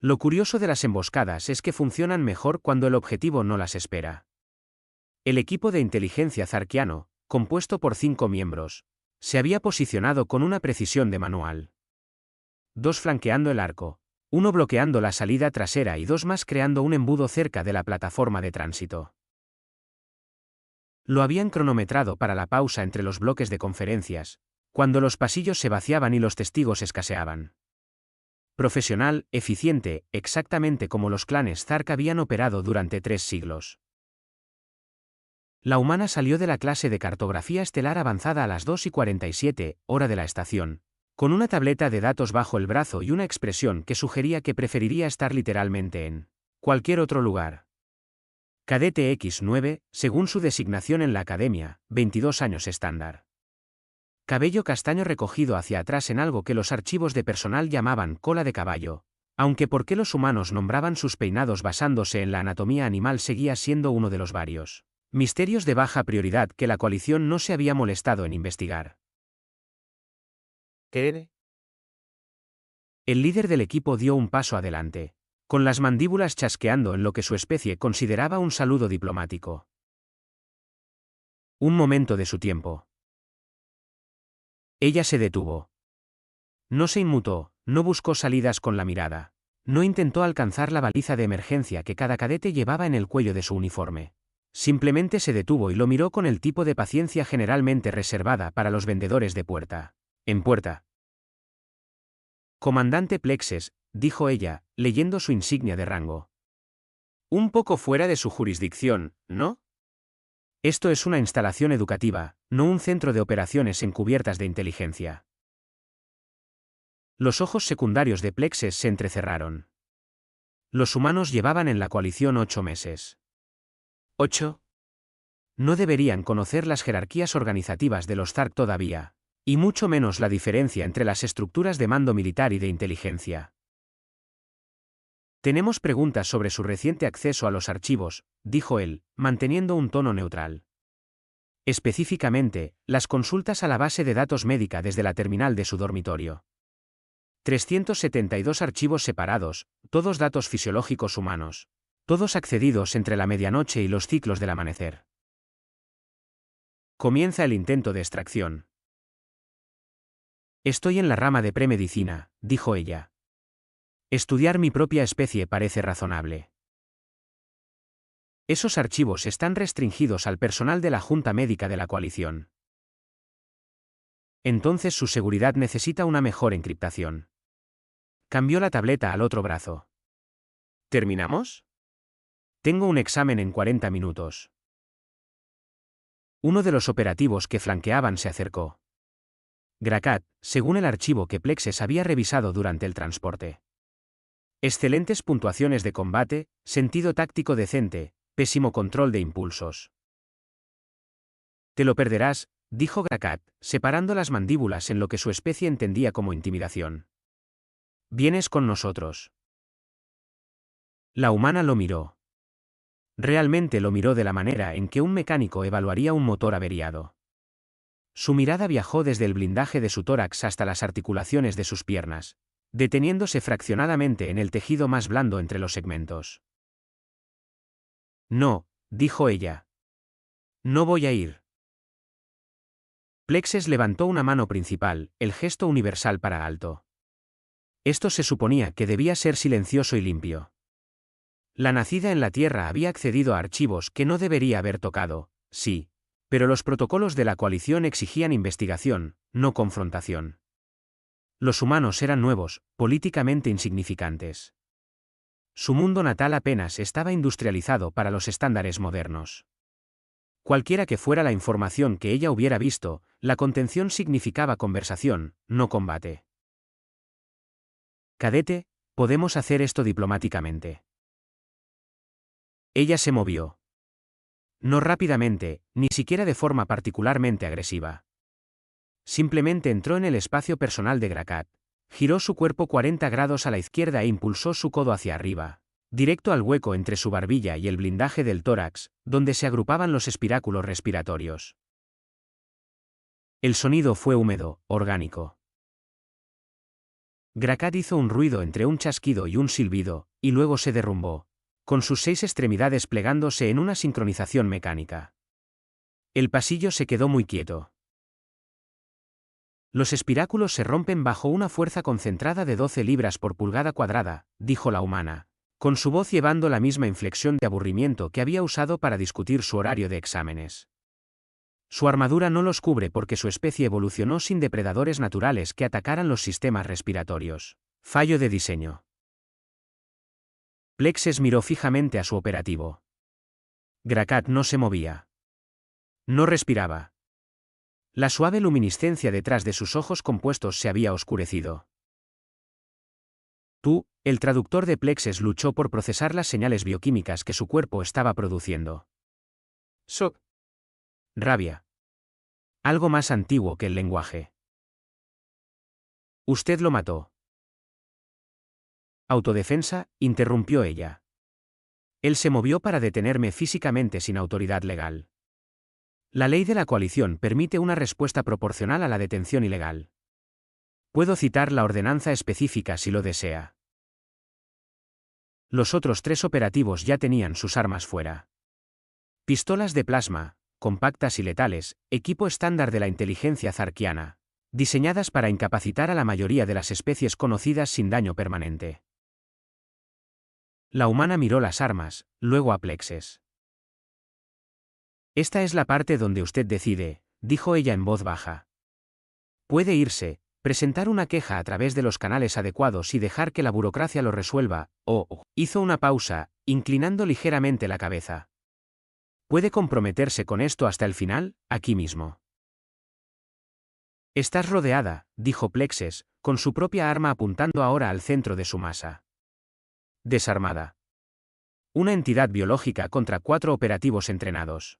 Lo curioso de las emboscadas es que funcionan mejor cuando el objetivo no las espera. El equipo de inteligencia zarquiano, compuesto por 5 miembros, se había posicionado con una precisión de manual. 2 flanqueando el arco, 1 bloqueando la salida trasera y 2 más creando un embudo cerca de la plataforma de tránsito. Lo habían cronometrado para la pausa entre los bloques de conferencias, cuando los pasillos se vaciaban y los testigos escaseaban. Profesional, eficiente, exactamente como los clanes Zark habían operado durante 3 siglos. La humana salió de la clase de cartografía estelar avanzada a las 2:47, hora de la estación, con una tableta de datos bajo el brazo y una expresión que sugería que preferiría estar literalmente en cualquier otro lugar. Cadete X9, según su designación en la academia, 22 años estándar. Cabello castaño recogido hacia atrás en algo que los archivos de personal llamaban cola de caballo, aunque por qué los humanos nombraban sus peinados basándose en la anatomía animal seguía siendo uno de los varios misterios de baja prioridad que la coalición no se había molestado en investigar. ¿Qué? El líder del equipo dio un paso adelante, con las mandíbulas chasqueando en lo que su especie consideraba un saludo diplomático. Un momento de su tiempo. Ella se detuvo. No se inmutó, no buscó salidas con la mirada. No intentó alcanzar la baliza de emergencia que cada cadete llevaba en el cuello de su uniforme. Simplemente se detuvo y lo miró con el tipo de paciencia generalmente reservada para los vendedores de puerta en puerta. Comandante Plexes, dijo ella, leyendo su insignia de rango. Un poco fuera de su jurisdicción, ¿no? Esto es una instalación educativa, no un centro de operaciones encubiertas de inteligencia. Los ojos secundarios de Plexes se entrecerraron. Los humanos llevaban en la coalición 8 meses. ¿8? No deberían conocer las jerarquías organizativas de los Zark todavía, y mucho menos la diferencia entre las estructuras de mando militar y de inteligencia. Tenemos preguntas sobre su reciente acceso a los archivos, dijo él, manteniendo un tono neutral. Específicamente, las consultas a la base de datos médica desde la terminal de su dormitorio. 372 archivos separados, todos datos fisiológicos humanos. Todos accedidos entre la medianoche y los ciclos del amanecer. Comienza el intento de extracción. Estoy en la rama de premedicina, dijo ella. Estudiar mi propia especie parece razonable. Esos archivos están restringidos al personal de la Junta Médica de la coalición. Entonces su seguridad necesita una mejor encriptación. Cambió la tableta al otro brazo. ¿Terminamos? Tengo un examen en 40 minutos. Uno de los operativos que flanqueaban se acercó. Grakat, según el archivo que Plexes había revisado durante el transporte. Excelentes puntuaciones de combate, sentido táctico decente, pésimo control de impulsos. Te lo perderás, dijo Grakat, separando las mandíbulas en lo que su especie entendía como intimidación. Vienes con nosotros. La humana lo miró. Realmente lo miró de la manera en que un mecánico evaluaría un motor averiado. Su mirada viajó desde el blindaje de su tórax hasta las articulaciones de sus piernas, deteniéndose fraccionadamente en el tejido más blando entre los segmentos. No, dijo ella. No voy a ir. Plexes levantó una mano principal, el gesto universal para alto. Esto se suponía que debía ser silencioso y limpio. La nacida en la Tierra había accedido a archivos que no debería haber tocado, sí, pero los protocolos de la coalición exigían investigación, no confrontación. Los humanos eran nuevos, políticamente insignificantes. Su mundo natal apenas estaba industrializado para los estándares modernos. Cualquiera que fuera la información que ella hubiera visto, la contención significaba conversación, no combate. Cadete, podemos hacer esto diplomáticamente. Ella se movió. No rápidamente, ni siquiera de forma particularmente agresiva. Simplemente entró en el espacio personal de Grakat, giró su cuerpo 40 grados a la izquierda e impulsó su codo hacia arriba, directo al hueco entre su barbilla y el blindaje del tórax, donde se agrupaban los espiráculos respiratorios. El sonido fue húmedo, orgánico. Grakat hizo un ruido entre un chasquido y un silbido, y luego se derrumbó, con sus 6 extremidades plegándose en una sincronización mecánica. El pasillo se quedó muy quieto. Los espiráculos se rompen bajo una fuerza concentrada de 12 libras por pulgada cuadrada, dijo la humana, con su voz llevando la misma inflexión de aburrimiento que había usado para discutir su horario de exámenes. Su armadura no los cubre porque su especie evolucionó sin depredadores naturales que atacaran los sistemas respiratorios. Fallo de diseño. Plexes miró fijamente a su operativo. Grakat no se movía. No respiraba. La suave luminiscencia detrás de sus ojos compuestos se había oscurecido. El traductor de Plexes luchó por procesar las señales bioquímicas que su cuerpo estaba produciendo. Shock. Rabia. Algo más antiguo que el lenguaje. Usted lo mató. Autodefensa, interrumpió ella. Él se movió para detenerme físicamente sin autoridad legal. La ley de la coalición permite una respuesta proporcional a la detención ilegal. Puedo citar la ordenanza específica si lo desea. Los otros 3 operativos ya tenían sus armas fuera. Pistolas de plasma, compactas y letales, equipo estándar de la inteligencia zarkiana, diseñadas para incapacitar a la mayoría de las especies conocidas sin daño permanente. La humana miró las armas, luego a Plexes. Esta es la parte donde usted decide, dijo ella en voz baja. Puede irse, presentar una queja a través de los canales adecuados y dejar que la burocracia lo resuelva, o hizo una pausa, inclinando ligeramente la cabeza. Puede comprometerse con esto hasta el final, aquí mismo. Estás rodeada, dijo Plexes, con su propia arma apuntando ahora al centro de su masa. Desarmada. Una entidad biológica contra 4 operativos entrenados.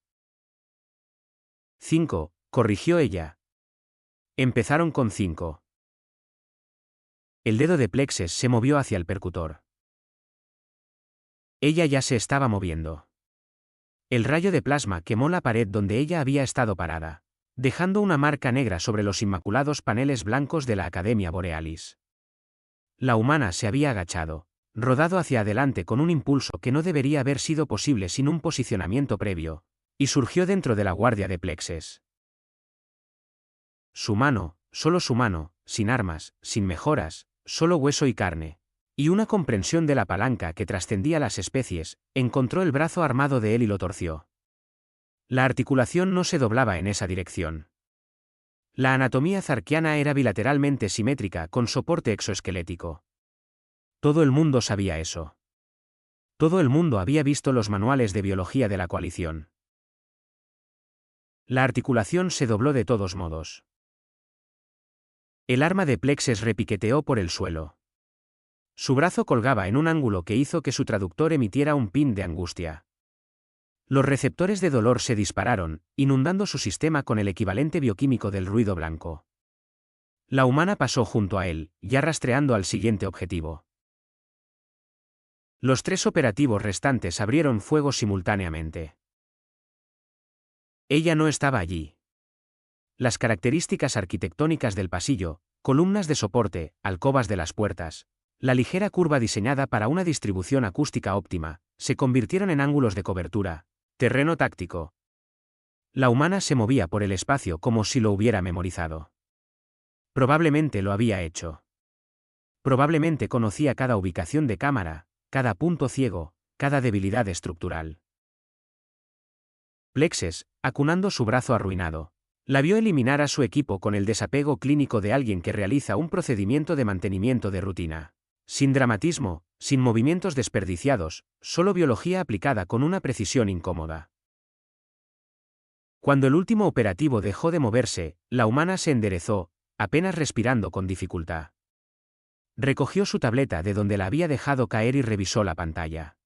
5, corrigió ella. Empezaron con 5. El dedo de Plexes se movió hacia el percutor. Ella ya se estaba moviendo. El rayo de plasma quemó la pared donde ella había estado parada, dejando una marca negra sobre los inmaculados paneles blancos de la Academia Borealis. La humana se había agachado, rodado hacia adelante con un impulso que no debería haber sido posible sin un posicionamiento previo, y surgió dentro de la guardia de Plexes. Su mano, solo su mano, sin armas, sin mejoras, solo hueso y carne, y una comprensión de la palanca que trascendía las especies, encontró el brazo armado de él y lo torció. La articulación no se doblaba en esa dirección. La anatomía zarkiana era bilateralmente simétrica con soporte exoesquelético. Todo el mundo sabía eso. Todo el mundo había visto los manuales de biología de la coalición. La articulación se dobló de todos modos. El arma de Plexes repiqueteó por el suelo. Su brazo colgaba en un ángulo que hizo que su traductor emitiera un pin de angustia. Los receptores de dolor se dispararon, inundando su sistema con el equivalente bioquímico del ruido blanco. La humana pasó junto a él, ya rastreando al siguiente objetivo. Los 3 operativos restantes abrieron fuego simultáneamente. Ella no estaba allí. Las características arquitectónicas del pasillo, columnas de soporte, alcobas de las puertas, la ligera curva diseñada para una distribución acústica óptima, se convirtieron en ángulos de cobertura, terreno táctico. La humana se movía por el espacio como si lo hubiera memorizado. Probablemente lo había hecho. Probablemente conocía cada ubicación de cámara, cada punto ciego, cada debilidad estructural. Plexes, acunando su brazo arruinado, la vio eliminar a su equipo con el desapego clínico de alguien que realiza un procedimiento de mantenimiento de rutina. Sin dramatismo, sin movimientos desperdiciados, solo biología aplicada con una precisión incómoda. Cuando el último operativo dejó de moverse, la humana se enderezó, apenas respirando con dificultad. Recogió su tableta de donde la había dejado caer y revisó la pantalla.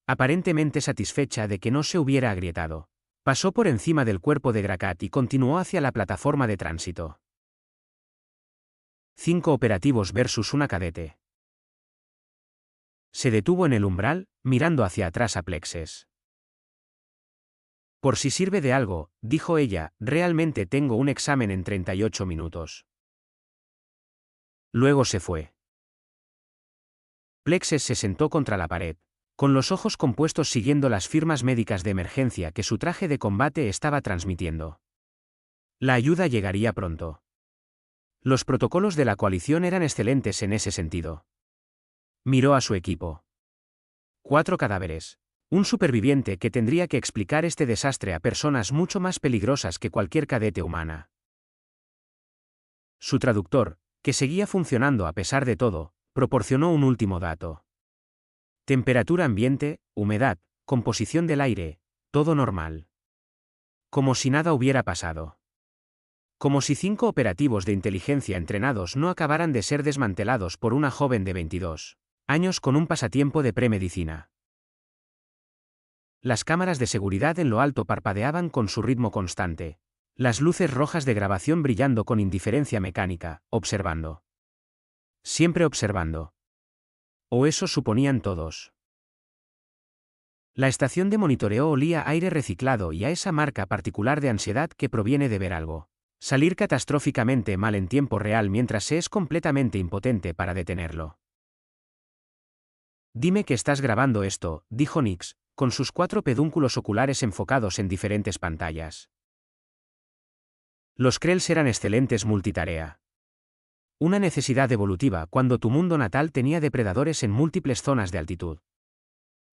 Aparentemente satisfecha de que no se hubiera agrietado, pasó por encima del cuerpo de Grakat y continuó hacia la plataforma de tránsito. 5 operativos versus una cadete. Se detuvo en el umbral, mirando hacia atrás a Plexes. Por si sirve de algo, dijo ella, realmente tengo un examen en 38 minutos. Luego se fue. Plexes se sentó contra la pared, con los ojos compuestos siguiendo las firmas médicas de emergencia que su traje de combate estaba transmitiendo. La ayuda llegaría pronto. Los protocolos de la coalición eran excelentes en ese sentido. Miró a su equipo. 4 cadáveres. Un superviviente que tendría que explicar este desastre a personas mucho más peligrosas que cualquier cadete humana. Su traductor, que seguía funcionando a pesar de todo, proporcionó un último dato. Temperatura ambiente, humedad, composición del aire, todo normal. Como si nada hubiera pasado. Como si 5 operativos de inteligencia entrenados no acabaran de ser desmantelados por una joven de 22 años con un pasatiempo de premedicina. Las cámaras de seguridad en lo alto parpadeaban con su ritmo constante. Las luces rojas de grabación brillando con indiferencia mecánica, observando. Siempre observando. O eso suponían todos. La estación de monitoreo olía a aire reciclado y a esa marca particular de ansiedad que proviene de ver algo salir catastróficamente mal en tiempo real mientras se es completamente impotente para detenerlo. Dime que estás grabando esto, dijo Nix, con sus 4 pedúnculos oculares enfocados en diferentes pantallas. Los Krells eran excelentes multitarea. Una necesidad evolutiva cuando tu mundo natal tenía depredadores en múltiples zonas de altitud.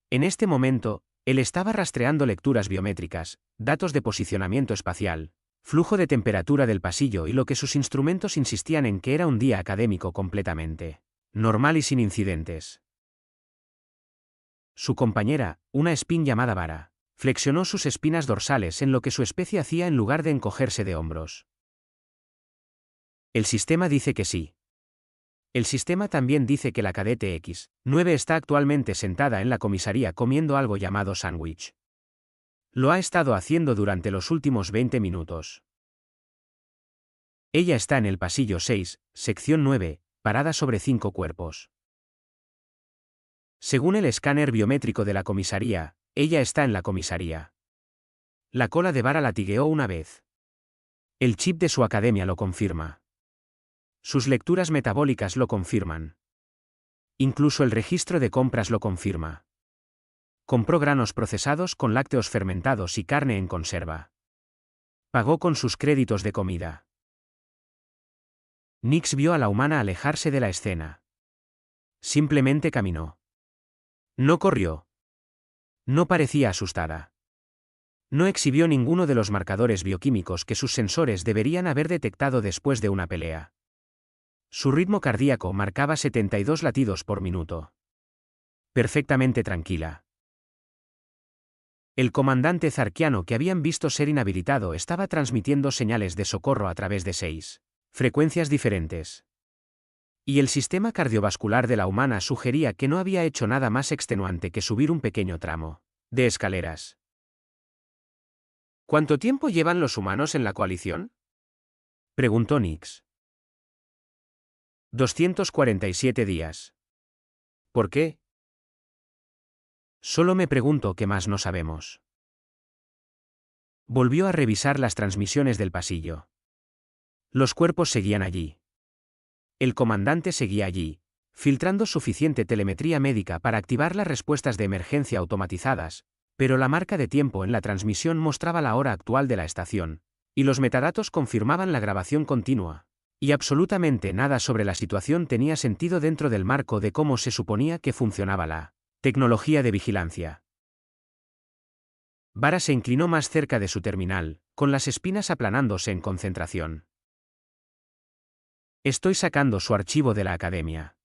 En este momento, él estaba rastreando lecturas biométricas, datos de posicionamiento espacial, flujo de temperatura del pasillo y lo que sus instrumentos insistían en que era un día académico completamente normal y sin incidentes. Su compañera, una espín llamada Vara, flexionó sus espinas dorsales en lo que su especie hacía en lugar de encogerse de hombros. El sistema dice que sí. El sistema también dice que la cadete X9 está actualmente sentada en la comisaría comiendo algo llamado sándwich. Lo ha estado haciendo durante los últimos 20 minutos. Ella está en el pasillo 6, sección 9, parada sobre 5 cuerpos. Según el escáner biométrico de la comisaría, ella está en la comisaría. La cola de Vara latigueó una vez. El chip de su academia lo confirma. Sus lecturas metabólicas lo confirman. Incluso el registro de compras lo confirma. Compró granos procesados con lácteos fermentados y carne en conserva. Pagó con sus créditos de comida. Nix vio a la humana alejarse de la escena. Simplemente caminó. No corrió. No parecía asustada. No exhibió ninguno de los marcadores bioquímicos que sus sensores deberían haber detectado después de una pelea. Su ritmo cardíaco marcaba 72 latidos por minuto. Perfectamente tranquila. El comandante zarquiano que habían visto ser inhabilitado estaba transmitiendo señales de socorro a través de 6 frecuencias diferentes. Y el sistema cardiovascular de la humana sugería que no había hecho nada más extenuante que subir un pequeño tramo de escaleras. ¿Cuánto tiempo llevan los humanos en la coalición?, preguntó Nix. 247 días. ¿Por qué? Solo me pregunto qué más no sabemos. Volvió a revisar las transmisiones del pasillo. Los cuerpos seguían allí. El comandante seguía allí, filtrando suficiente telemetría médica para activar las respuestas de emergencia automatizadas, pero la marca de tiempo en la transmisión mostraba la hora actual de la estación, y los metadatos confirmaban la grabación continua. Y absolutamente nada sobre la situación tenía sentido dentro del marco de cómo se suponía que funcionaba la tecnología de vigilancia. Vara se inclinó más cerca de su terminal, con las espinas aplanándose en concentración. Estoy sacando su archivo de la academia.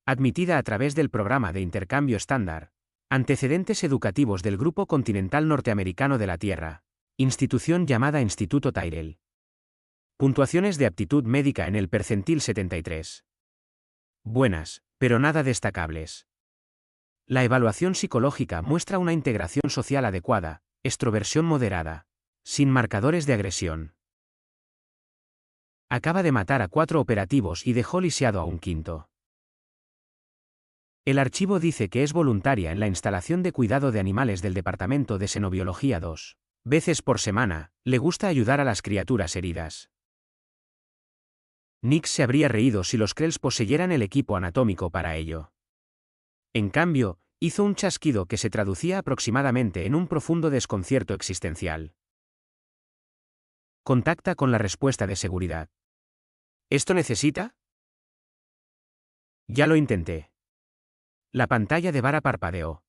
Admitida a través del programa de intercambio estándar. Antecedentes educativos del Grupo Continental Norteamericano de la Tierra. Institución llamada Instituto Tyrell. Puntuaciones de aptitud médica en el percentil 73. Buenas, pero nada destacables. La evaluación psicológica muestra una integración social adecuada, extroversión moderada, sin marcadores de agresión. Acaba de matar a 4 operativos y dejó lisiado a un quinto. El archivo dice que es voluntaria en la instalación de cuidado de animales del Departamento de Xenobiología 2 veces por semana, le gusta ayudar a las criaturas heridas. Nix se habría reído si los Krells poseyeran el equipo anatómico para ello. En cambio, hizo un chasquido que se traducía aproximadamente en un profundo desconcierto existencial. Contacta con la respuesta de seguridad. ¿Esto necesita? Ya lo intenté. La pantalla de Vara parpadeó.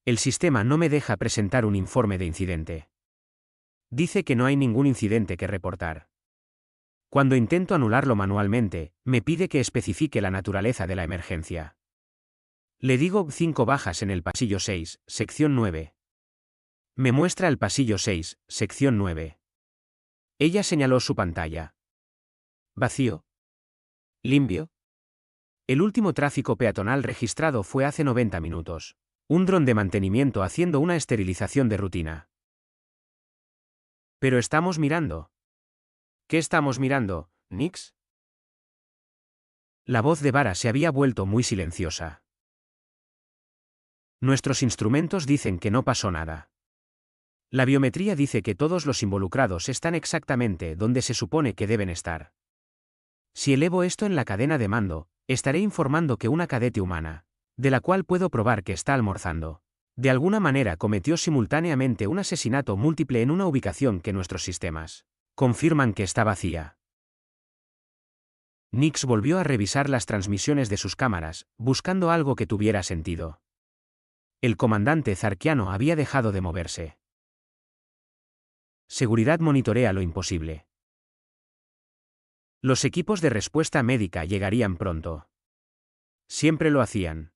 El sistema no me deja presentar un informe de incidente. Dice que no hay ningún incidente que reportar. Cuando intento anularlo manualmente, me pide que especifique la naturaleza de la emergencia. Le digo 5 bajas en el pasillo 6, sección 9. Me muestra el pasillo 6, sección 9. Ella señaló su pantalla. Vacío. Limpio. El último tráfico peatonal registrado fue hace 90 minutos. Un dron de mantenimiento haciendo una esterilización de rutina. Pero estamos mirando. ¿Qué estamos mirando, Nix? La voz de Vara se había vuelto muy silenciosa. Nuestros instrumentos dicen que no pasó nada. La biometría dice que todos los involucrados están exactamente donde se supone que deben estar. Si elevo esto en la cadena de mando, estaré informando que una cadete humana, de la cual puedo probar que está almorzando, de alguna manera cometió simultáneamente un asesinato múltiple en una ubicación que nuestros sistemas confirman que está vacía. Nix volvió a revisar las transmisiones de sus cámaras, buscando algo que tuviera sentido. El comandante zarquiano había dejado de moverse. Seguridad monitorea lo imposible. Los equipos de respuesta médica llegarían pronto. Siempre lo hacían.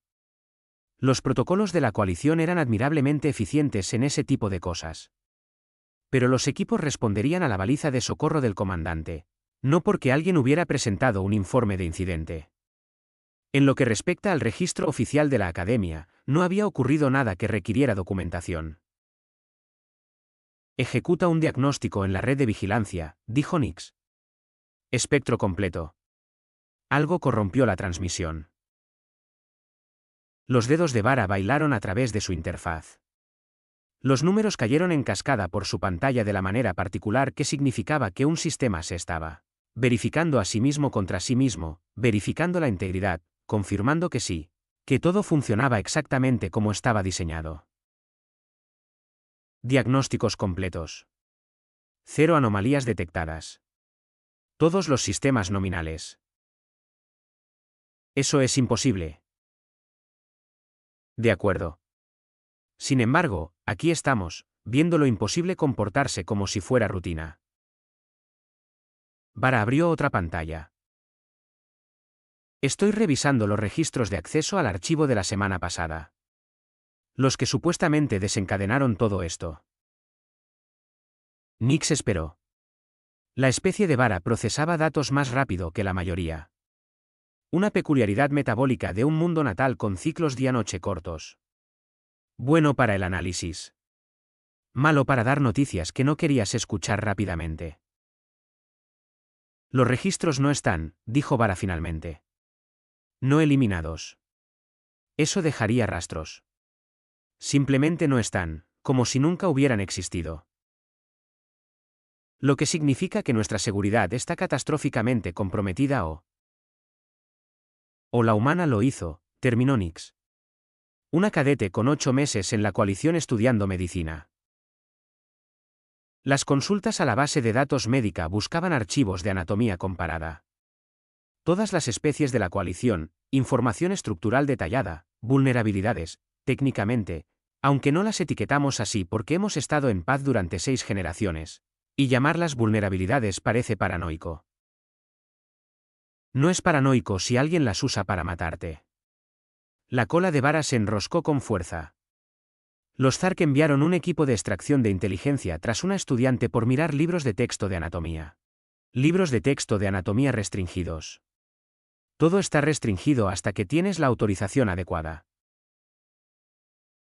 Los protocolos de la coalición eran admirablemente eficientes en ese tipo de cosas. Pero los equipos responderían a la baliza de socorro del comandante, no porque alguien hubiera presentado un informe de incidente. En lo que respecta al registro oficial de la Academia, no había ocurrido nada que requiriera documentación. Ejecuta un diagnóstico en la red de vigilancia, dijo Nix. Espectro completo. Algo corrompió la transmisión. Los dedos de Vara bailaron a través de su interfaz. Los números cayeron en cascada por su pantalla de la manera particular que significaba que un sistema se estaba verificando a sí mismo contra sí mismo, verificando la integridad, confirmando que sí, que todo funcionaba exactamente como estaba diseñado. Diagnósticos completos. 0 anomalías detectadas. Todos los sistemas nominales. Eso es imposible. De acuerdo. Sin embargo, aquí estamos, viendo lo imposible comportarse como si fuera rutina. Vara abrió otra pantalla. Estoy revisando los registros de acceso al archivo de la semana pasada. Los que supuestamente desencadenaron todo esto. Nix esperó. La especie de Vara procesaba datos más rápido que la mayoría. Una peculiaridad metabólica de un mundo natal con ciclos día-noche cortos. Bueno para el análisis. Malo para dar noticias que no querías escuchar rápidamente. Los registros no están, dijo Vara finalmente. No eliminados. Eso dejaría rastros. Simplemente no están, como si nunca hubieran existido. Lo que significa que nuestra seguridad está catastróficamente comprometida o la humana lo hizo, terminó Nix. Una cadete con 8 meses en la coalición estudiando medicina. Las consultas a la base de datos médica buscaban archivos de anatomía comparada. Todas las especies de la coalición, información estructural detallada, vulnerabilidades, técnicamente, aunque no las etiquetamos así porque hemos estado en paz durante 6 generaciones, y llamarlas vulnerabilidades parece paranoico. No es paranoico si alguien las usa para matarte. La cola de Vara se enroscó con fuerza. Los Zark enviaron un equipo de extracción de inteligencia tras una estudiante por mirar libros de texto de anatomía. Libros de texto de anatomía restringidos. Todo está restringido hasta que tienes la autorización adecuada.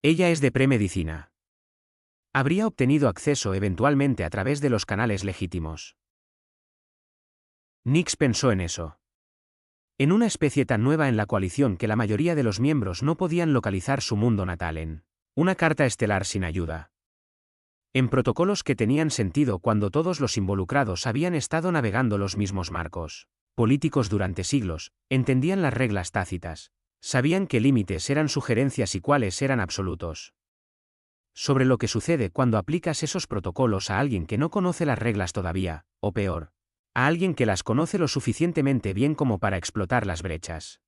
Ella es de premedicina. Habría obtenido acceso eventualmente a través de los canales legítimos. Nix pensó en eso. En una especie tan nueva en la coalición que la mayoría de los miembros no podían localizar su mundo natal en una carta estelar sin ayuda. En protocolos que tenían sentido cuando todos los involucrados habían estado navegando los mismos marcos. políticos durante siglos, entendían las reglas tácitas. Sabían qué límites eran sugerencias y cuáles eran absolutos. Sobre lo que sucede cuando aplicas esos protocolos a alguien que no conoce las reglas todavía, o peor, a alguien que las conoce lo suficientemente bien como para explotar las brechas.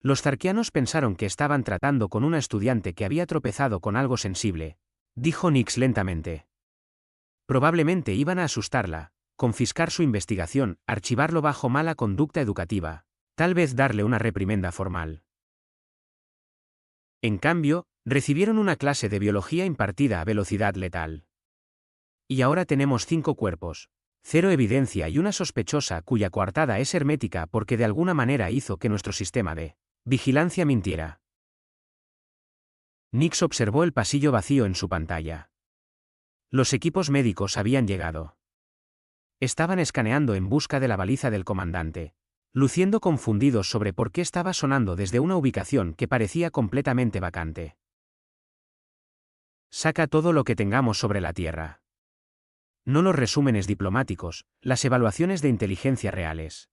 Los zarquianos pensaron que estaban tratando con una estudiante que había tropezado con algo sensible, dijo Nix lentamente. Probablemente iban a asustarla, confiscar su investigación, archivarlo bajo mala conducta educativa, tal vez darle una reprimenda formal. En cambio, recibieron una clase de biología impartida a velocidad letal. Y ahora tenemos 5 cuerpos, 0 evidencia y una sospechosa cuya coartada es hermética porque de alguna manera hizo que nuestro sistema de vigilancia mintiera. Nix observó el pasillo vacío en su pantalla. Los equipos médicos habían llegado. Estaban escaneando en busca de la baliza del comandante, luciendo confundidos sobre por qué estaba sonando desde una ubicación que parecía completamente vacante. Saca todo lo que tengamos sobre la Tierra. No los resúmenes diplomáticos, las evaluaciones de inteligencia reales.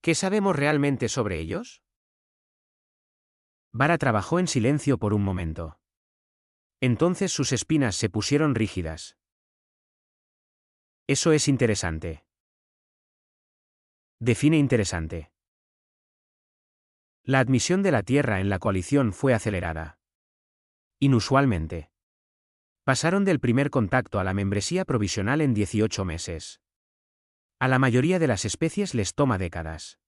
¿Qué sabemos realmente sobre ellos? Vara trabajó en silencio por un momento. Entonces sus espinas se pusieron rígidas. Eso es interesante. Define interesante. La admisión de la Tierra en la coalición fue acelerada. Inusualmente. Pasaron del primer contacto a la membresía provisional en 18 meses. A la mayoría de las especies les toma décadas.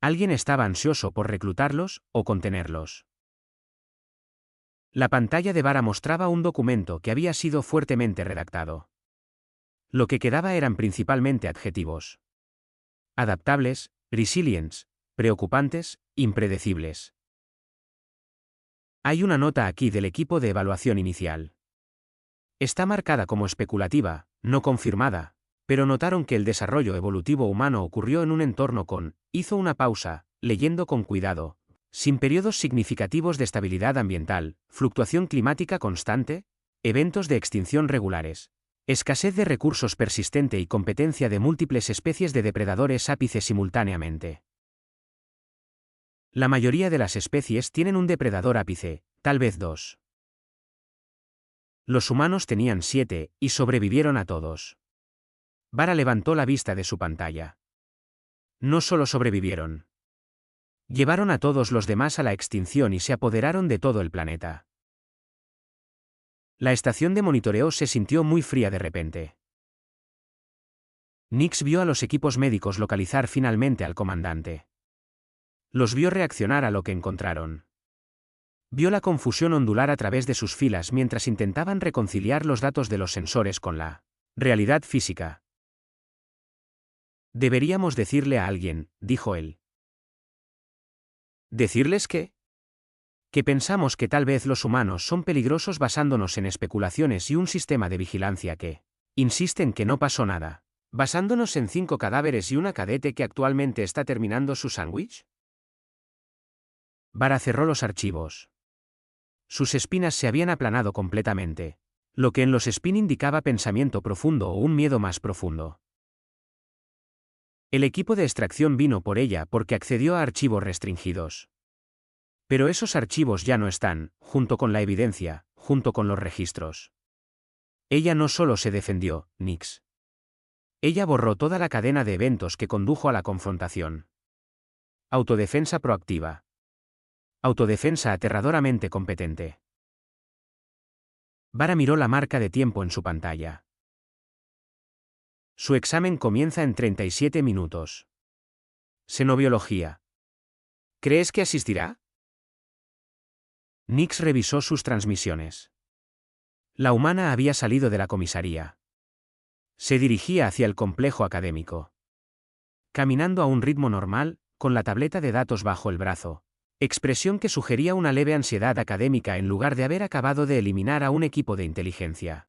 Alguien estaba ansioso por reclutarlos o contenerlos. La pantalla de Vara mostraba un documento que había sido fuertemente redactado. Lo que quedaba eran principalmente adjetivos. Adaptables, resilientes, preocupantes, impredecibles. Hay una nota aquí del equipo de evaluación inicial. Está marcada como especulativa, no confirmada, pero notaron que el desarrollo evolutivo humano ocurrió en un entorno hizo una pausa, leyendo con cuidado, sin periodos significativos de estabilidad ambiental, fluctuación climática constante, eventos de extinción regulares, escasez de recursos persistente y competencia de múltiples especies de depredadores ápices simultáneamente. La mayoría de las especies tienen un depredador ápice, tal vez 2. Los humanos tenían 7, y sobrevivieron a todos. Vara levantó la vista de su pantalla. No solo sobrevivieron. Llevaron a todos los demás a la extinción y se apoderaron de todo el planeta. La estación de monitoreo se sintió muy fría de repente. Nix vio a los equipos médicos localizar finalmente al comandante. Los vio reaccionar a lo que encontraron. Vio la confusión ondular a través de sus filas mientras intentaban reconciliar los datos de los sensores con la realidad física. Deberíamos decirle a alguien, dijo él. ¿Decirles qué? Que pensamos que tal vez los humanos son peligrosos basándonos en especulaciones y un sistema de vigilancia que insiste en que no pasó nada. ¿Basándonos en 5 cadáveres y una cadete que actualmente está terminando su sándwich? Vara cerró los archivos. Sus espinas se habían aplanado completamente, lo que en los spin indicaba pensamiento profundo o un miedo más profundo. El equipo de extracción vino por ella porque accedió a archivos restringidos. Pero esos archivos ya no están, junto con la evidencia, junto con los registros. Ella no solo se defendió, Nix. Ella borró toda la cadena de eventos que condujo a la confrontación. Autodefensa proactiva. Autodefensa aterradoramente competente. Vara miró la marca de tiempo en su pantalla. Su examen comienza en 37 minutos. Xenobiología. ¿Crees que asistirá? Nix revisó sus transmisiones. La humana había salido de la comisaría. Se dirigía hacia el complejo académico. Caminando a un ritmo normal, con la tableta de datos bajo el brazo. Expresión que sugería una leve ansiedad académica en lugar de haber acabado de eliminar a un equipo de inteligencia.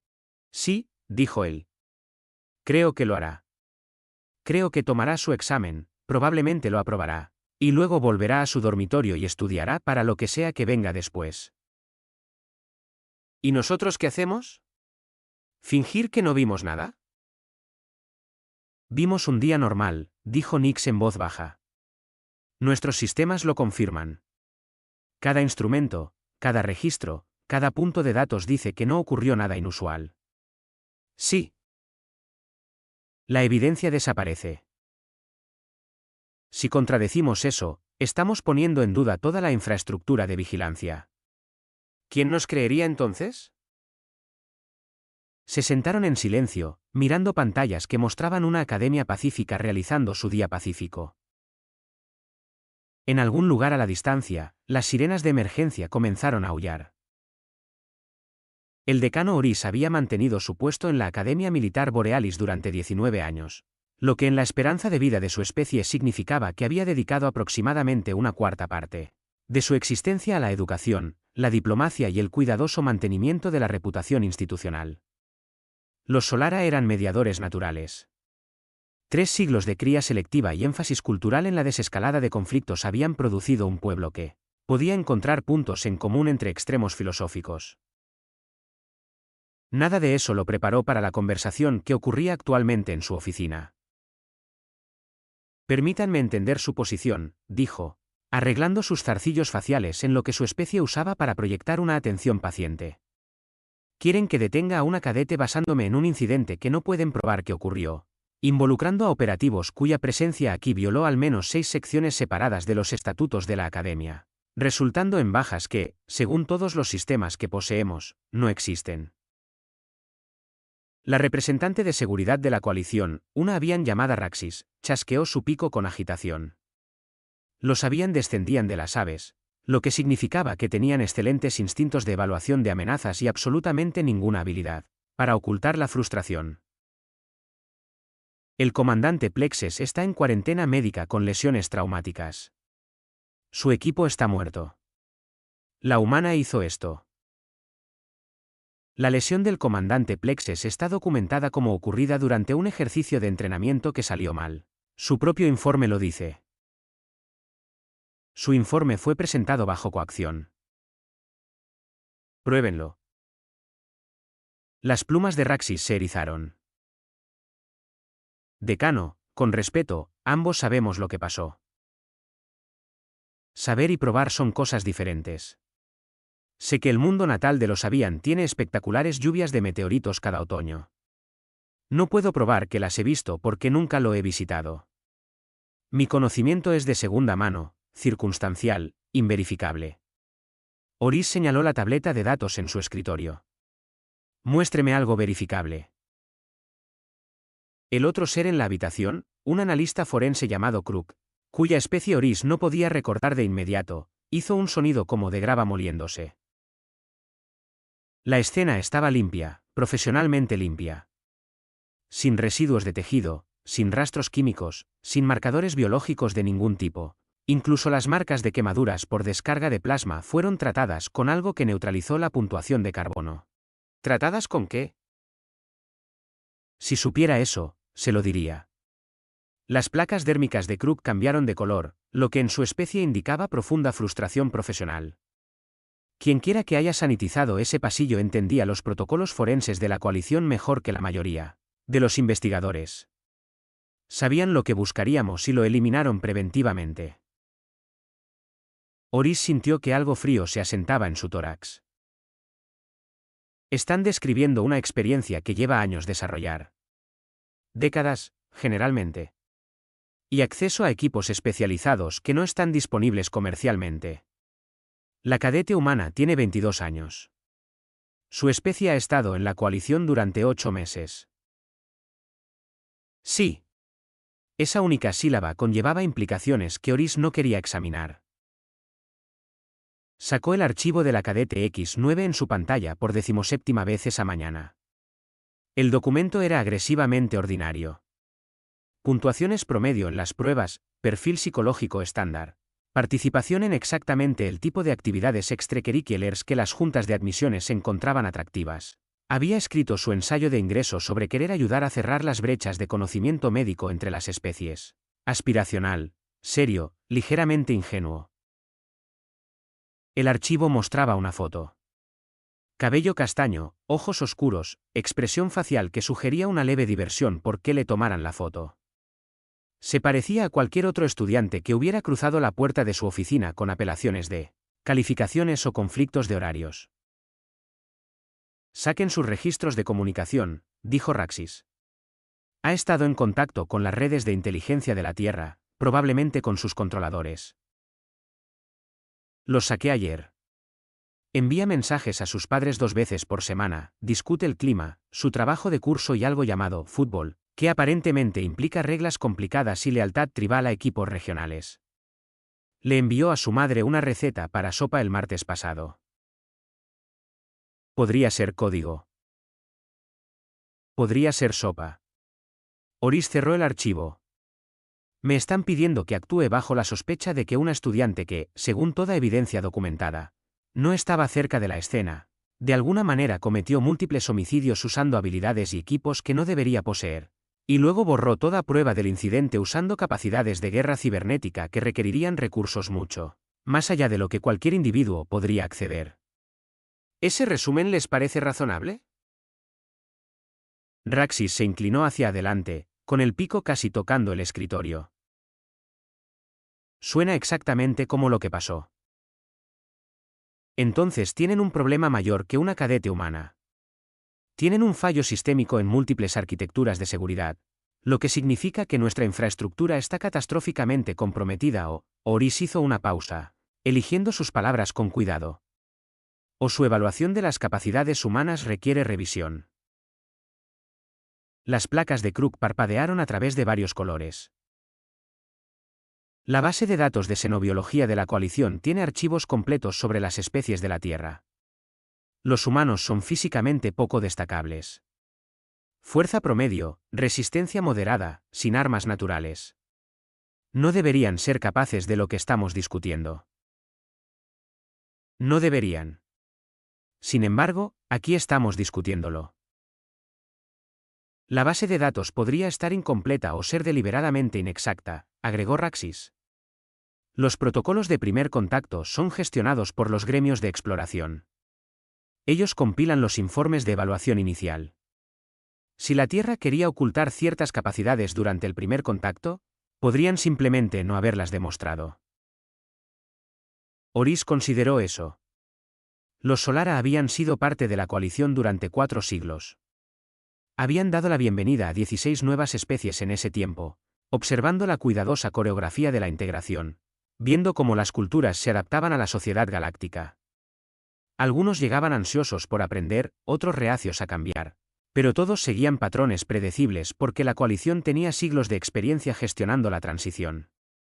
Sí, dijo él. Creo que lo hará. Creo que tomará su examen, probablemente lo aprobará, y luego volverá a su dormitorio y estudiará para lo que sea que venga después. ¿Y nosotros qué hacemos? ¿Fingir que no vimos nada? Vimos un día normal, dijo Nix en voz baja. Nuestros sistemas lo confirman. Cada instrumento, cada registro, cada punto de datos dice que no ocurrió nada inusual. Sí. La evidencia desaparece. Si contradecimos eso, estamos poniendo en duda toda la infraestructura de vigilancia. ¿Quién nos creería entonces? Se sentaron en silencio, mirando pantallas que mostraban una academia pacífica realizando su día pacífico. En algún lugar a la distancia, las sirenas de emergencia comenzaron a aullar. El decano Oris había mantenido su puesto en la Academia Militar Borealis durante 19 años, lo que en la esperanza de vida de su especie significaba que había dedicado aproximadamente una cuarta parte de su existencia a la educación, la diplomacia y el cuidadoso mantenimiento de la reputación institucional. Los Solara eran mediadores naturales. 3 siglos de cría selectiva y énfasis cultural en la desescalada de conflictos habían producido un pueblo que podía encontrar puntos en común entre extremos filosóficos. Nada de eso lo preparó para la conversación que ocurría actualmente en su oficina. Permítanme entender su posición, dijo, arreglando sus zarcillos faciales en lo que su especie usaba para proyectar una atención paciente. Quieren que detenga a una cadete basándome en un incidente que no pueden probar que ocurrió, involucrando a operativos cuya presencia aquí violó al menos 6 secciones separadas de los estatutos de la Academia, resultando en bajas que, según todos los sistemas que poseemos, no existen. La representante de seguridad de la coalición, una habían llamada Raxis, chasqueó su pico con agitación. Los habían descendían de las aves, lo que significaba que tenían excelentes instintos de evaluación de amenazas y absolutamente ninguna habilidad para ocultar la frustración. El comandante Plexes está en cuarentena médica con lesiones traumáticas. Su equipo está muerto. La humana hizo esto. La lesión del comandante Plexes está documentada como ocurrida durante un ejercicio de entrenamiento que salió mal. Su propio informe lo dice. Su informe fue presentado bajo coacción. Pruébenlo. Las plumas de Raxis se erizaron. Decano, con respeto, ambos sabemos lo que pasó. Saber y probar son cosas diferentes. Sé que el mundo natal de los Avian tiene espectaculares lluvias de meteoritos cada otoño. No puedo probar que las he visto porque nunca lo he visitado. Mi conocimiento es de segunda mano, circunstancial, inverificable. Oris señaló la tableta de datos en su escritorio. Muéstreme algo verificable. El otro ser en la habitación, un analista forense llamado Crook, cuya especie Oris no podía recordar de inmediato, hizo un sonido como de grava moliéndose. La escena estaba limpia, profesionalmente limpia. Sin residuos de tejido, sin rastros químicos, sin marcadores biológicos de ningún tipo. Incluso las marcas de quemaduras por descarga de plasma fueron tratadas con algo que neutralizó la puntuación de carbono. ¿Tratadas con qué? Si supiera eso, se lo diría. Las placas dérmicas de Crook cambiaron de color, lo que en su especie indicaba profunda frustración profesional. Quienquiera que haya sanitizado ese pasillo entendía los protocolos forenses de la coalición mejor que la mayoría de los investigadores. Sabían lo que buscaríamos y lo eliminaron preventivamente. Oris sintió que algo frío se asentaba en su tórax. Están describiendo una experiencia que lleva años desarrollar. Décadas, generalmente. Y acceso a equipos especializados que no están disponibles comercialmente. La cadete humana tiene 22 años. Su especie ha estado en la coalición durante 8 meses. Sí. Esa única sílaba conllevaba implicaciones que Oris no quería examinar. Sacó el archivo de la cadete X9 en su pantalla por 17ª vez esa mañana. El documento era agresivamente ordinario. Puntuaciones promedio en las pruebas, perfil psicológico estándar. Participación en exactamente el tipo de actividades extracurriculares que las juntas de admisiones encontraban atractivas. Había escrito su ensayo de ingreso sobre querer ayudar a cerrar las brechas de conocimiento médico entre las especies. Aspiracional, serio, ligeramente ingenuo. El archivo mostraba una foto. Cabello castaño, ojos oscuros, expresión facial que sugería una leve diversión por qué le tomaran la foto. Se parecía a cualquier otro estudiante que hubiera cruzado la puerta de su oficina con apelaciones de calificaciones o conflictos de horarios. Saquen sus registros de comunicación, dijo Raxis. Ha estado en contacto con las redes de inteligencia de la Tierra, probablemente con sus controladores. Los saqué ayer. Envía mensajes a sus padres 2 veces por semana, discute el clima, su trabajo de curso y algo llamado fútbol, que aparentemente implica reglas complicadas y lealtad tribal a equipos regionales. Le envió a su madre una receta para sopa el martes pasado. Podría ser código. Podría ser sopa. Oris cerró el archivo. Me están pidiendo que actúe bajo la sospecha de que una estudiante que, según toda evidencia documentada, no estaba cerca de la escena, de alguna manera cometió múltiples homicidios usando habilidades y equipos que no debería poseer, y luego borró toda prueba del incidente usando capacidades de guerra cibernética que requerirían recursos mucho más allá de lo que cualquier individuo podría acceder. ¿Ese resumen les parece razonable? Raxis se inclinó hacia adelante, con el pico casi tocando el escritorio. Suena exactamente como lo que pasó. Entonces tienen un problema mayor que una cadete humana. Tienen un fallo sistémico en múltiples arquitecturas de seguridad, lo que significa que nuestra infraestructura está catastróficamente comprometida Oris hizo una pausa, eligiendo sus palabras con cuidado. O su evaluación de las capacidades humanas requiere revisión. Las placas de Krug parpadearon a través de varios colores. La base de datos de xenobiología de la coalición tiene archivos completos sobre las especies de la Tierra. Los humanos son físicamente poco destacables. Fuerza promedio, resistencia moderada, sin armas naturales. No deberían ser capaces de lo que estamos discutiendo. No deberían. Sin embargo, aquí estamos discutiéndolo. La base de datos podría estar incompleta o ser deliberadamente inexacta, agregó Raxis. Los protocolos de primer contacto son gestionados por los gremios de exploración. Ellos compilan los informes de evaluación inicial. Si la Tierra quería ocultar ciertas capacidades durante el primer contacto, podrían simplemente no haberlas demostrado. Oris consideró eso. Los Solara habían sido parte de la coalición durante 4 siglos. Habían dado la bienvenida a 16 nuevas especies en ese tiempo, observando la cuidadosa coreografía de la integración, viendo cómo las culturas se adaptaban a la sociedad galáctica. Algunos llegaban ansiosos por aprender, otros reacios a cambiar, pero todos seguían patrones predecibles porque la coalición tenía siglos de experiencia gestionando la transición.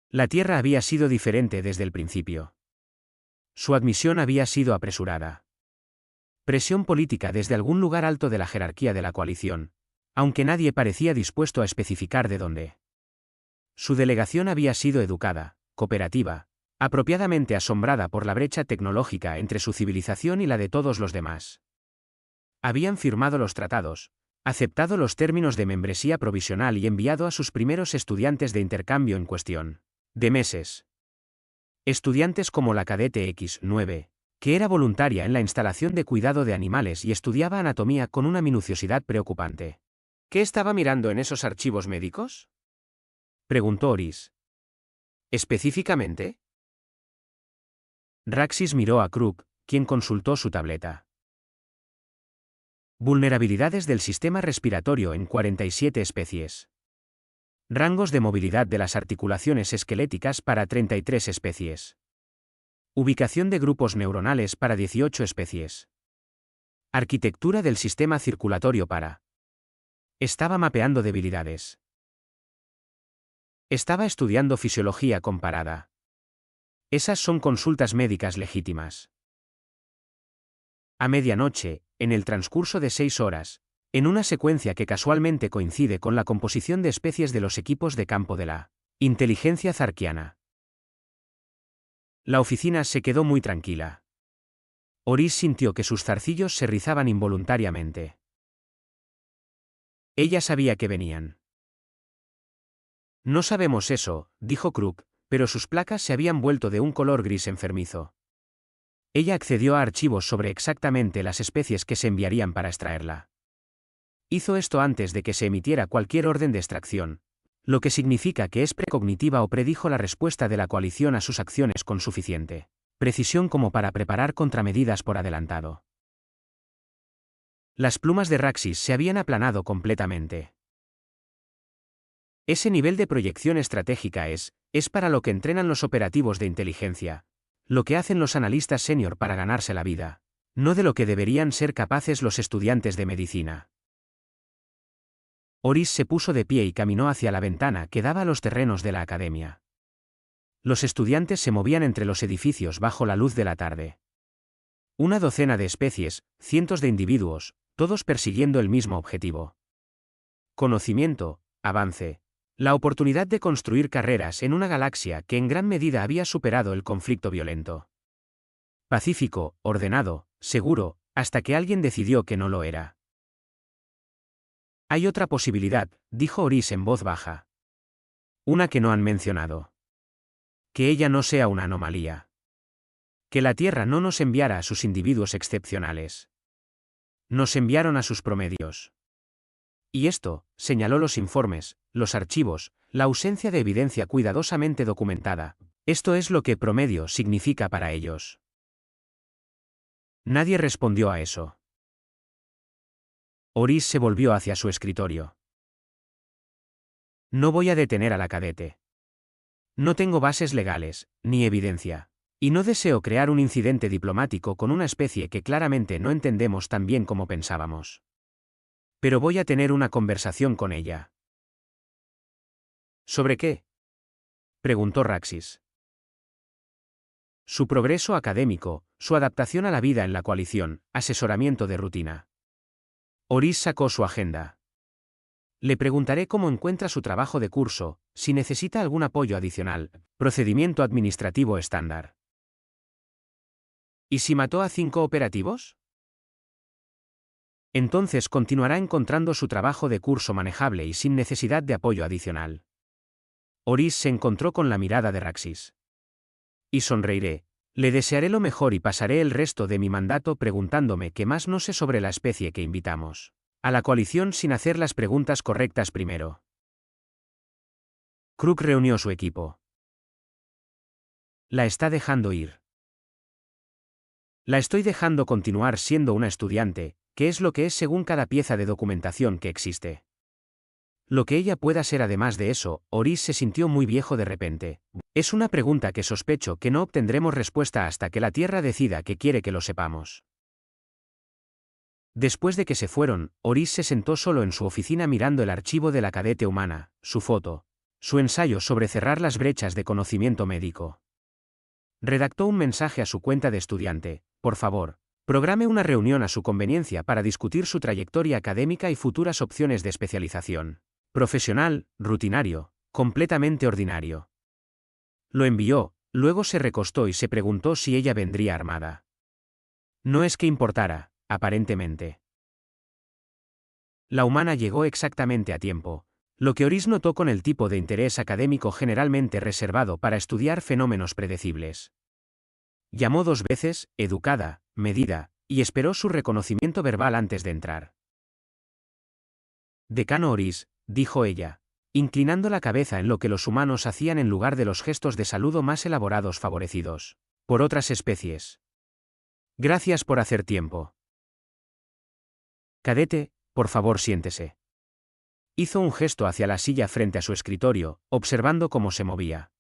La Tierra había sido diferente desde el principio. Su admisión había sido apresurada. Presión política desde algún lugar alto de la jerarquía de la coalición, aunque nadie parecía dispuesto a especificar de dónde. Su delegación había sido educada, cooperativa, apropiadamente asombrada por la brecha tecnológica entre su civilización y la de todos los demás. Habían firmado los tratados, aceptado los términos de membresía provisional y enviado a sus primeros estudiantes de intercambio en cuestión de meses. Estudiantes como la cadete X9, que era voluntaria en la instalación de cuidado de animales y estudiaba anatomía con una minuciosidad preocupante. ¿Qué estaba mirando en esos archivos médicos?, preguntó Oris. ¿Específicamente? Raxis miró a Krug, quien consultó su tableta. Vulnerabilidades del sistema respiratorio en 47 especies. Rangos de movilidad de las articulaciones esqueléticas para 33 especies. Ubicación de grupos neuronales para 18 especies. Arquitectura del sistema circulatorio para. Estaba mapeando debilidades. Estaba estudiando fisiología comparada. Esas son consultas médicas legítimas. A medianoche, en el transcurso de 6 horas, en una secuencia que casualmente coincide con la composición de especies de los equipos de campo de la inteligencia zarkiana. La oficina se quedó muy tranquila. Oris sintió que sus zarcillos se rizaban involuntariamente. Ella sabía que venían. No sabemos eso, dijo Krug, pero sus placas se habían vuelto de un color gris enfermizo. Ella accedió a archivos sobre exactamente las especies que se enviarían para extraerla. Hizo esto antes de que se emitiera cualquier orden de extracción, lo que significa que es precognitiva o predijo la respuesta de la coalición a sus acciones con suficiente precisión como para preparar contramedidas por adelantado. Las plumas de Raxis se habían aplanado completamente. Ese nivel de proyección estratégica es para lo que entrenan los operativos de inteligencia, lo que hacen los analistas senior para ganarse la vida, no de lo que deberían ser capaces los estudiantes de medicina. Oris se puso de pie y caminó hacia la ventana que daba a los terrenos de la academia. Los estudiantes se movían entre los edificios bajo la luz de la tarde. Una docena de especies, cientos de individuos, todos persiguiendo el mismo objetivo. Conocimiento, avance. La oportunidad de construir carreras en una galaxia que en gran medida había superado el conflicto violento. Pacífico, ordenado, seguro, hasta que alguien decidió que no lo era. Hay otra posibilidad, dijo Oris en voz baja. Una que no han mencionado. Que ella no sea una anomalía. Que la Tierra no nos enviara a sus individuos excepcionales. Nos enviaron a sus promedios. Y esto, señaló los informes, los archivos, la ausencia de evidencia cuidadosamente documentada. Esto es lo que promedio significa para ellos. Nadie respondió a eso. Oris se volvió hacia su escritorio. No voy a detener a la cadete. No tengo bases legales, ni evidencia. Y no deseo crear un incidente diplomático con una especie que claramente no entendemos tan bien como pensábamos. Pero voy a tener una conversación con ella. ¿Sobre qué? Preguntó Raxis. Su progreso académico, su adaptación a la vida en la coalición, asesoramiento de rutina. Oris sacó su agenda. Le preguntaré cómo encuentra su trabajo de curso, si necesita algún apoyo adicional, procedimiento administrativo estándar. ¿Y si mató a 5 operativos? Entonces continuará encontrando su trabajo de curso manejable y sin necesidad de apoyo adicional. Oris se encontró con la mirada de Raxis. Y sonreiré. Le desearé lo mejor y pasaré el resto de mi mandato preguntándome qué más no sé sobre la especie que invitamos a la coalición sin hacer las preguntas correctas primero. Kruk reunió su equipo. La está dejando ir. La estoy dejando continuar siendo una estudiante, que es lo que es según cada pieza de documentación que existe. Lo que ella pueda ser además de eso, Oris se sintió muy viejo de repente. Es una pregunta que sospecho que no obtendremos respuesta hasta que la Tierra decida que quiere que lo sepamos. Después de que se fueron, Oris se sentó solo en su oficina mirando el archivo de la cadete humana, su foto, su ensayo sobre cerrar las brechas de conocimiento médico. Redactó un mensaje a su cuenta de estudiante: por favor, programe una reunión a su conveniencia para discutir su trayectoria académica y futuras opciones de especialización. Profesional, rutinario, completamente ordinario. Lo envió, luego se recostó y se preguntó si ella vendría armada. No es que importara, aparentemente. La humana llegó exactamente a tiempo, lo que Oris notó con el tipo de interés académico generalmente reservado para estudiar fenómenos predecibles. Llamó 2 veces, educada, medida, y esperó su reconocimiento verbal antes de entrar. Decano Oris, dijo ella, inclinando la cabeza en lo que los humanos hacían en lugar de los gestos de saludo más elaborados favorecidos por otras especies. Gracias por hacer tiempo. Cadete, por favor siéntese. Hizo un gesto hacia la silla frente a su escritorio, observando cómo se movía.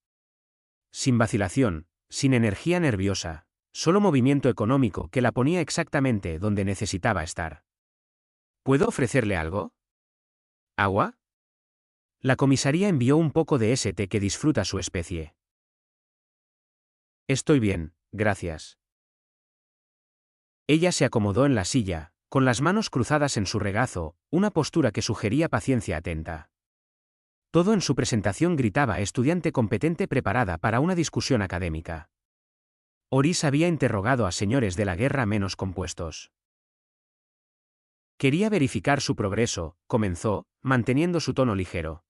Sin vacilación, sin energía nerviosa, solo movimiento económico que la ponía exactamente donde necesitaba estar. ¿Puedo ofrecerle algo? ¿Agua? La comisaría envió un poco de ese té que disfruta su especie. Estoy bien, gracias. Ella se acomodó en la silla, con las manos cruzadas en su regazo, una postura que sugería paciencia atenta. Todo en su presentación gritaba estudiante competente preparada para una discusión académica. Oris había interrogado a señores de la guerra menos compuestos. Quería verificar su progreso, comenzó, manteniendo su tono ligero.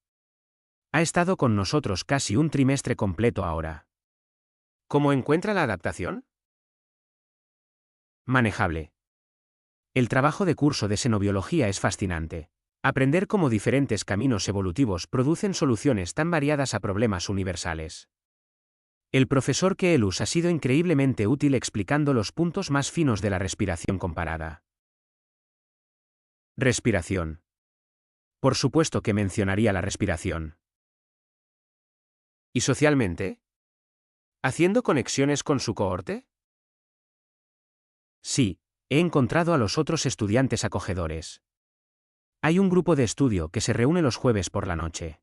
Ha estado con nosotros casi un trimestre completo ahora. ¿Cómo encuentra la adaptación? Manejable. El trabajo de curso de xenobiología es fascinante. Aprender cómo diferentes caminos evolutivos producen soluciones tan variadas a problemas universales. El profesor Keelus ha sido increíblemente útil explicando los puntos más finos de la respiración comparada. Respiración. Por supuesto que mencionaría la respiración. ¿Y socialmente? ¿Haciendo conexiones con su cohorte? Sí, he encontrado a los otros estudiantes acogedores. Hay un grupo de estudio que se reúne los jueves por la noche.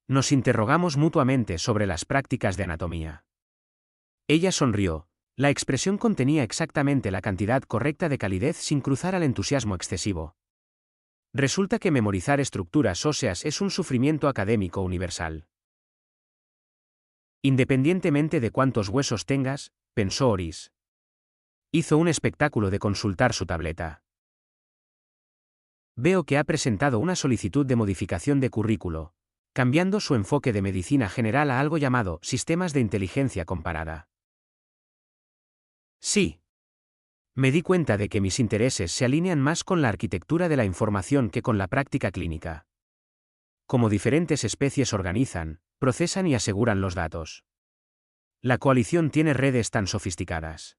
Nos interrogamos mutuamente sobre las prácticas de anatomía. Ella sonrió. La expresión contenía exactamente la cantidad correcta de calidez sin cruzar al entusiasmo excesivo. Resulta que memorizar estructuras óseas es un sufrimiento académico universal. Independientemente de cuántos huesos tengas, pensó Oris. Hizo un espectáculo de consultar su tableta. Veo que ha presentado una solicitud de modificación de currículo, cambiando su enfoque de medicina general a algo llamado sistemas de inteligencia comparada. Sí. Me di cuenta de que mis intereses se alinean más con la arquitectura de la información que con la práctica clínica. Cómo diferentes especies organizan, procesan y aseguran los datos. La coalición tiene redes tan sofisticadas.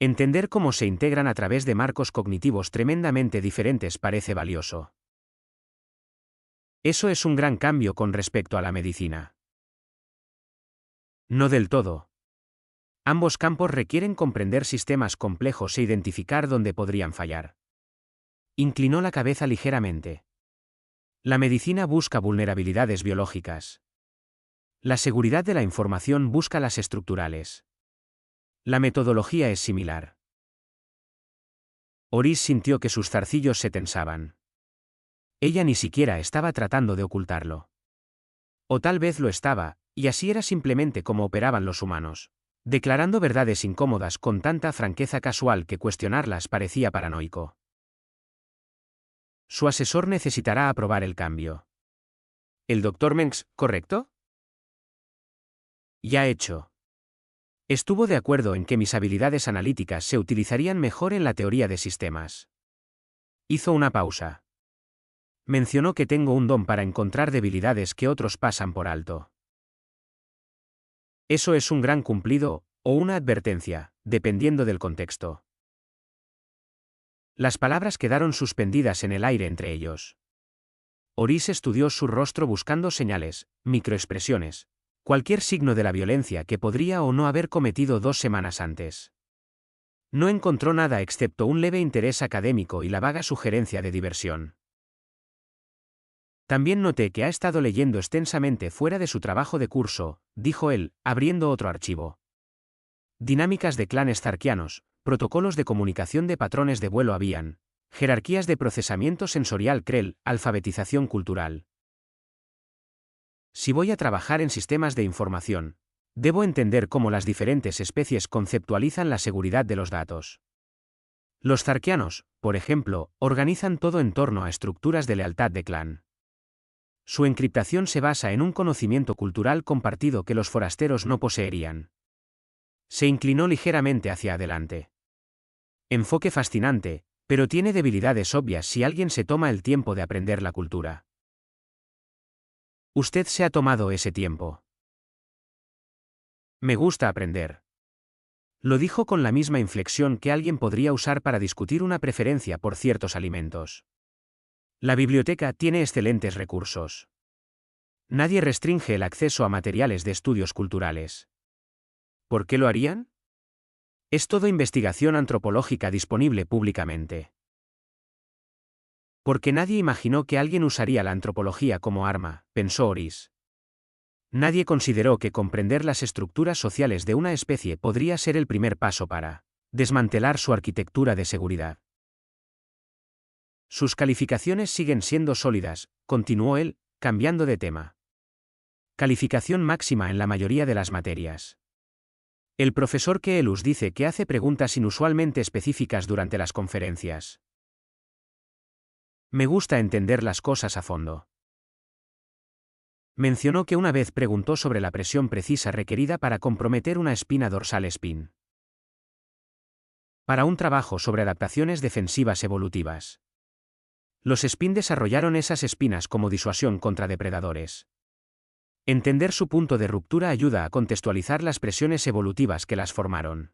Entender cómo se integran a través de marcos cognitivos tremendamente diferentes parece valioso. Eso es un gran cambio con respecto a la medicina. No del todo. Ambos campos requieren comprender sistemas complejos e identificar dónde podrían fallar. Inclinó la cabeza ligeramente. La medicina busca vulnerabilidades biológicas. La seguridad de la información busca las estructurales. La metodología es similar. Oris sintió que sus zarcillos se tensaban. Ella ni siquiera estaba tratando de ocultarlo. O tal vez lo estaba, y así era simplemente como operaban los humanos, declarando verdades incómodas con tanta franqueza casual que cuestionarlas parecía paranoico. Su asesor necesitará aprobar el cambio. ¿El Dr. Mengs, correcto? Ya hecho. Estuvo de acuerdo en que mis habilidades analíticas se utilizarían mejor en la teoría de sistemas. Hizo una pausa. Mencionó que tengo un don para encontrar debilidades que otros pasan por alto. Eso es un gran cumplido, o una advertencia, dependiendo del contexto. Las palabras quedaron suspendidas en el aire entre ellos. Oris estudió su rostro buscando señales, microexpresiones, cualquier signo de la violencia que podría o no haber cometido 2 semanas antes. No encontró nada excepto un leve interés académico y la vaga sugerencia de diversión. También noté que ha estado leyendo extensamente fuera de su trabajo de curso, dijo él, abriendo otro archivo. Dinámicas de clanes zarquianos, protocolos de comunicación de patrones de vuelo Avian, jerarquías de procesamiento sensorial Krell, alfabetización cultural. Si voy a trabajar en sistemas de información, debo entender cómo las diferentes especies conceptualizan la seguridad de los datos. Los zarquianos, por ejemplo, organizan todo en torno a estructuras de lealtad de clan. Su encriptación se basa en un conocimiento cultural compartido que los forasteros no poseerían. Se inclinó ligeramente hacia adelante. Enfoque fascinante, pero tiene debilidades obvias si alguien se toma el tiempo de aprender la cultura. Usted se ha tomado ese tiempo. Me gusta aprender. Lo dijo con la misma inflexión que alguien podría usar para discutir una preferencia por ciertos alimentos. La biblioteca tiene excelentes recursos. Nadie restringe el acceso a materiales de estudios culturales. ¿Por qué lo harían? Es todo investigación antropológica disponible públicamente. Porque nadie imaginó que alguien usaría la antropología como arma, pensó Oris. Nadie consideró que comprender las estructuras sociales de una especie podría ser el primer paso para desmantelar su arquitectura de seguridad. Sus calificaciones siguen siendo sólidas, continuó él, cambiando de tema. Calificación máxima en la mayoría de las materias. El profesor Keelus dice que hace preguntas inusualmente específicas durante las conferencias. Me gusta entender las cosas a fondo. Mencionó que una vez preguntó sobre la presión precisa requerida para comprometer una espina dorsal spin. Para un trabajo sobre adaptaciones defensivas evolutivas. Los Spin desarrollaron esas espinas como disuasión contra depredadores. Entender su punto de ruptura ayuda a contextualizar las presiones evolutivas que las formaron.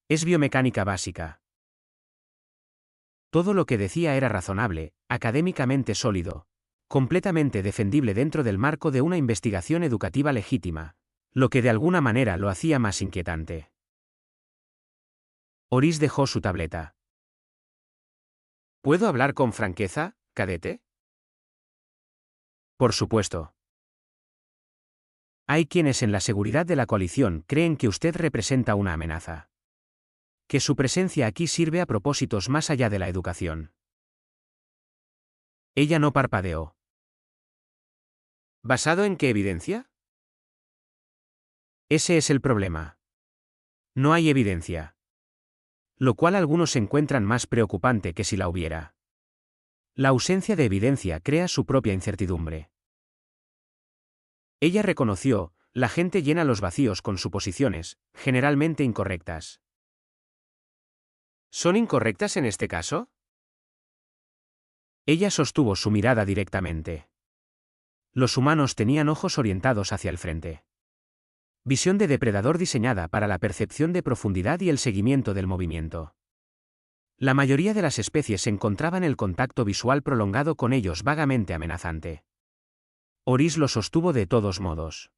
Es biomecánica básica. Todo lo que decía era razonable, académicamente sólido, completamente defendible dentro del marco de una investigación educativa legítima, lo que de alguna manera lo hacía más inquietante. Oris dejó su tableta. ¿Puedo hablar con franqueza, cadete? Por supuesto. Hay quienes en la seguridad de la coalición creen que usted representa una amenaza. Que su presencia aquí sirve a propósitos más allá de la educación. Ella no parpadeó. ¿Basado en qué evidencia? Ese es el problema. No hay evidencia. Lo cual algunos encuentran más preocupante que si la hubiera. La ausencia de evidencia crea su propia incertidumbre. Ella reconoció, la gente llena los vacíos con suposiciones, generalmente incorrectas. ¿Son incorrectas en este caso? Ella sostuvo su mirada directamente. Los humanos tenían ojos orientados hacia el frente. Visión de depredador diseñada para la percepción de profundidad y el seguimiento del movimiento. La mayoría de las especies encontraban el contacto visual prolongado con ellos vagamente amenazante. Oris lo sostuvo de todos modos.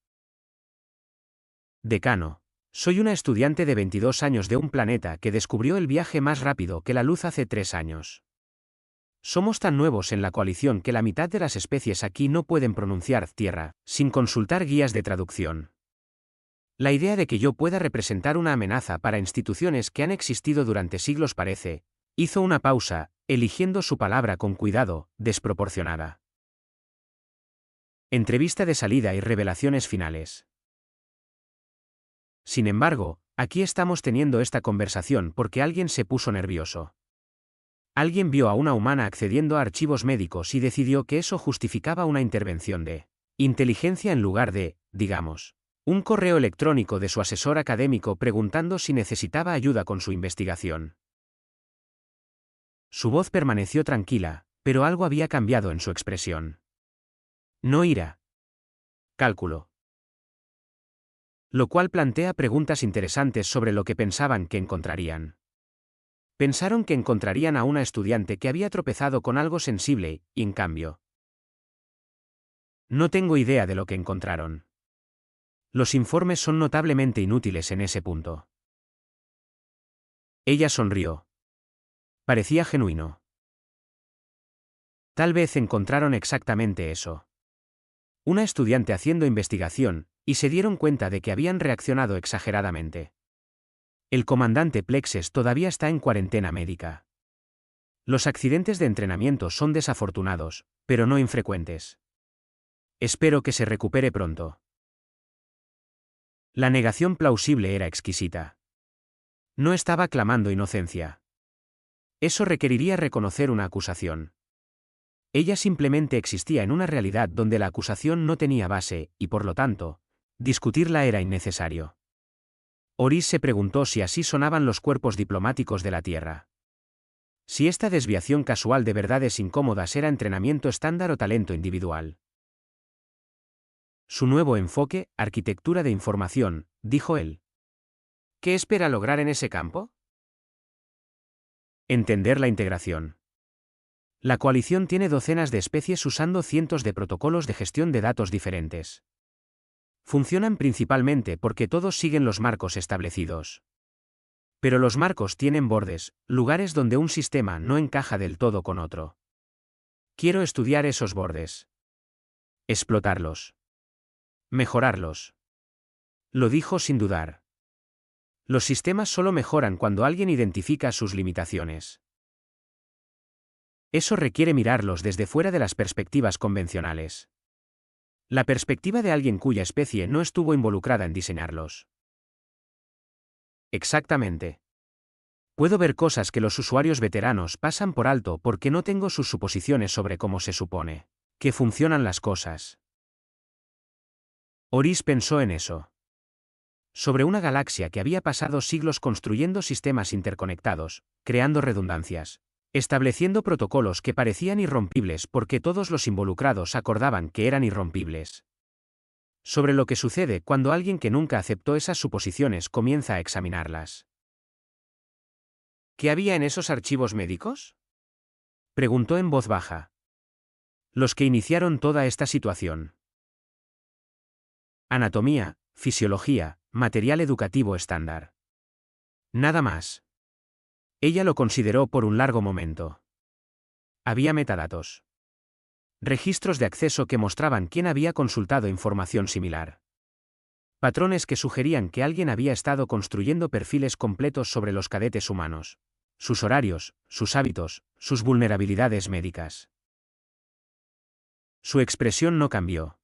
Decano, soy una estudiante de 22 años de un planeta que descubrió el viaje más rápido que la luz hace 3 años. Somos tan nuevos en la coalición que la mitad de las especies aquí no pueden pronunciar tierra, sin consultar guías de traducción. La idea de que yo pueda representar una amenaza para instituciones que han existido durante siglos parece, hizo una pausa, eligiendo su palabra con cuidado, desproporcionada. Entrevista de salida y revelaciones finales. Sin embargo, aquí estamos teniendo esta conversación porque alguien se puso nervioso. Alguien vio a una humana accediendo a archivos médicos y decidió que eso justificaba una intervención de inteligencia en lugar de, digamos, un correo electrónico de su asesor académico preguntando si necesitaba ayuda con su investigación. Su voz permaneció tranquila, pero algo había cambiado en su expresión. No ira. Cálculo. Lo cual plantea preguntas interesantes sobre lo que pensaban que encontrarían. Pensaron que encontrarían a una estudiante que había tropezado con algo sensible, y en cambio. No tengo idea de lo que encontraron. Los informes son notablemente inútiles en ese punto. Ella sonrió. Parecía genuino. Tal vez encontraron exactamente eso. Una estudiante haciendo investigación, y se dieron cuenta de que habían reaccionado exageradamente. El comandante Plexes todavía está en cuarentena médica. Los accidentes de entrenamiento son desafortunados, pero no infrecuentes. Espero que se recupere pronto. La negación plausible era exquisita. No estaba clamando inocencia. Eso requeriría reconocer una acusación. Ella simplemente existía en una realidad donde la acusación no tenía base, y por lo tanto, discutirla era innecesario. Oris se preguntó si así sonaban los cuerpos diplomáticos de la Tierra. Si esta desviación casual de verdades incómodas era entrenamiento estándar o talento individual. Su nuevo enfoque, arquitectura de información, dijo él. ¿Qué espera lograr en ese campo? Entender la integración. La coalición tiene docenas de especies usando cientos de protocolos de gestión de datos diferentes. Funcionan principalmente porque todos siguen los marcos establecidos. Pero los marcos tienen bordes, lugares donde un sistema no encaja del todo con otro. Quiero estudiar esos bordes. Explotarlos. Mejorarlos. Lo dijo sin dudar. Los sistemas solo mejoran cuando alguien identifica sus limitaciones. Eso requiere mirarlos desde fuera de las perspectivas convencionales. La perspectiva de alguien cuya especie no estuvo involucrada en diseñarlos. Exactamente. Puedo ver cosas que los usuarios veteranos pasan por alto porque no tengo sus suposiciones sobre cómo se supone que funcionan las cosas. Oris pensó en eso. Sobre una galaxia que había pasado siglos construyendo sistemas interconectados, creando redundancias, estableciendo protocolos que parecían irrompibles porque todos los involucrados acordaban que eran irrompibles. Sobre lo que sucede cuando alguien que nunca aceptó esas suposiciones comienza a examinarlas. ¿Qué había en esos archivos médicos?, preguntó en voz baja. Los que iniciaron toda esta situación. Anatomía, fisiología, material educativo estándar. Nada más. Ella lo consideró por un largo momento. Había metadatos. Registros de acceso que mostraban quién había consultado información similar. Patrones que sugerían que alguien había estado construyendo perfiles completos sobre los cadetes humanos. Sus horarios, sus hábitos, sus vulnerabilidades médicas. Su expresión no cambió.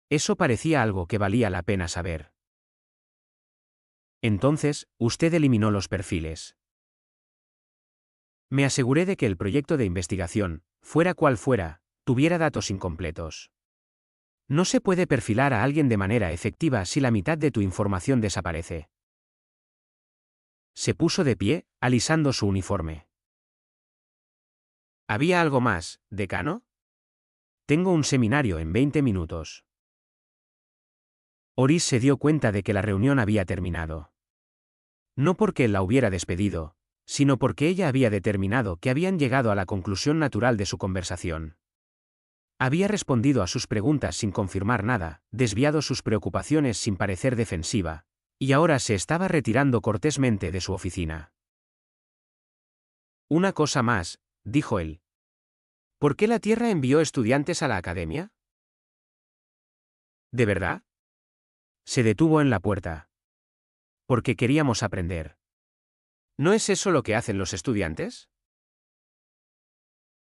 Eso parecía algo que valía la pena saber. Entonces, usted eliminó los perfiles. Me aseguré de que el proyecto de investigación, fuera cual fuera, tuviera datos incompletos. No se puede perfilar a alguien de manera efectiva si la mitad de tu información desaparece. Se puso de pie, alisando su uniforme. ¿Había algo más, decano? Tengo un seminario en 20 minutos. Oris se dio cuenta de que la reunión había terminado. No porque él la hubiera despedido, sino porque ella había determinado que habían llegado a la conclusión natural de su conversación. Había respondido a sus preguntas sin confirmar nada, desviado sus preocupaciones sin parecer defensiva, y ahora se estaba retirando cortésmente de su oficina. Una cosa más, dijo él. ¿Por qué la Tierra envió estudiantes a la academia? ¿De verdad? Se detuvo en la puerta. Porque queríamos aprender. ¿No es eso lo que hacen los estudiantes?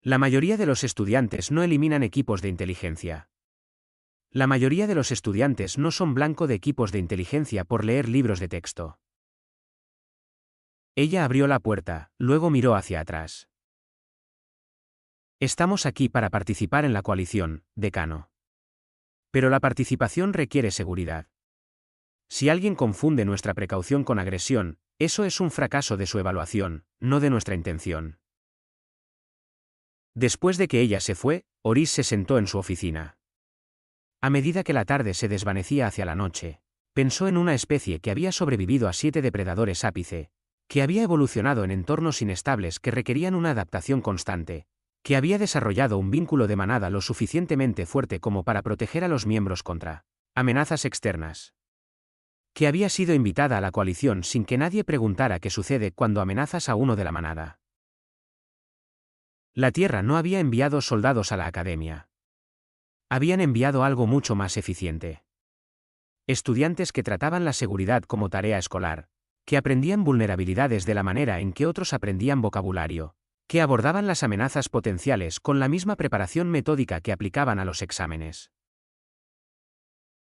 La mayoría de los estudiantes no eliminan equipos de inteligencia. La mayoría de los estudiantes no son blanco de equipos de inteligencia por leer libros de texto. Ella abrió la puerta, luego miró hacia atrás. Estamos aquí para participar en la coalición, decano. Pero la participación requiere seguridad. Si alguien confunde nuestra precaución con agresión, eso es un fracaso de su evaluación, no de nuestra intención. Después de que ella se fue, Oris se sentó en su oficina. A medida que la tarde se desvanecía hacia la noche, pensó en una especie que había sobrevivido a 7 depredadores ápice, que había evolucionado en entornos inestables que requerían una adaptación constante, que había desarrollado un vínculo de manada lo suficientemente fuerte como para proteger a los miembros contra amenazas externas. Que había sido invitada a la coalición sin que nadie preguntara qué sucede cuando amenazas a uno de la manada. La Tierra no había enviado soldados a la academia. Habían enviado algo mucho más eficiente. Estudiantes que trataban la seguridad como tarea escolar, que aprendían vulnerabilidades de la manera en que otros aprendían vocabulario, que abordaban las amenazas potenciales con la misma preparación metódica que aplicaban a los exámenes.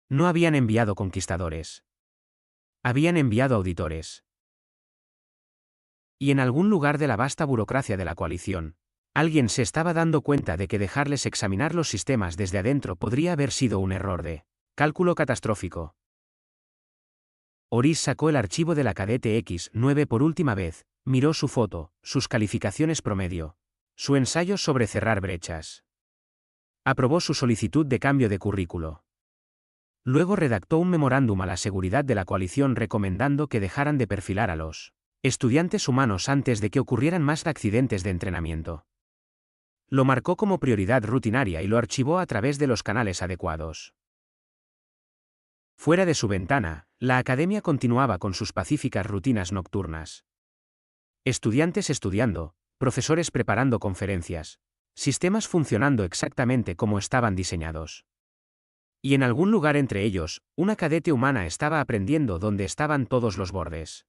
No habían enviado conquistadores. Habían enviado auditores. Y en algún lugar de la vasta burocracia de la coalición, alguien se estaba dando cuenta de que dejarles examinar los sistemas desde adentro podría haber sido un error de cálculo catastrófico. Oris sacó el archivo de la cadete X9 por última vez, miró su foto, sus calificaciones promedio, su ensayo sobre cerrar brechas. Aprobó su solicitud de cambio de currículo. Luego redactó un memorándum a la seguridad de la coalición recomendando que dejaran de perfilar a los estudiantes humanos antes de que ocurrieran más accidentes de entrenamiento. Lo marcó como prioridad rutinaria y lo archivó a través de los canales adecuados. Fuera de su ventana, la academia continuaba con sus pacíficas rutinas nocturnas. Estudiantes estudiando, profesores preparando conferencias, sistemas funcionando exactamente como estaban diseñados. Y en algún lugar entre ellos, una cadete humana estaba aprendiendo dónde estaban todos los bordes.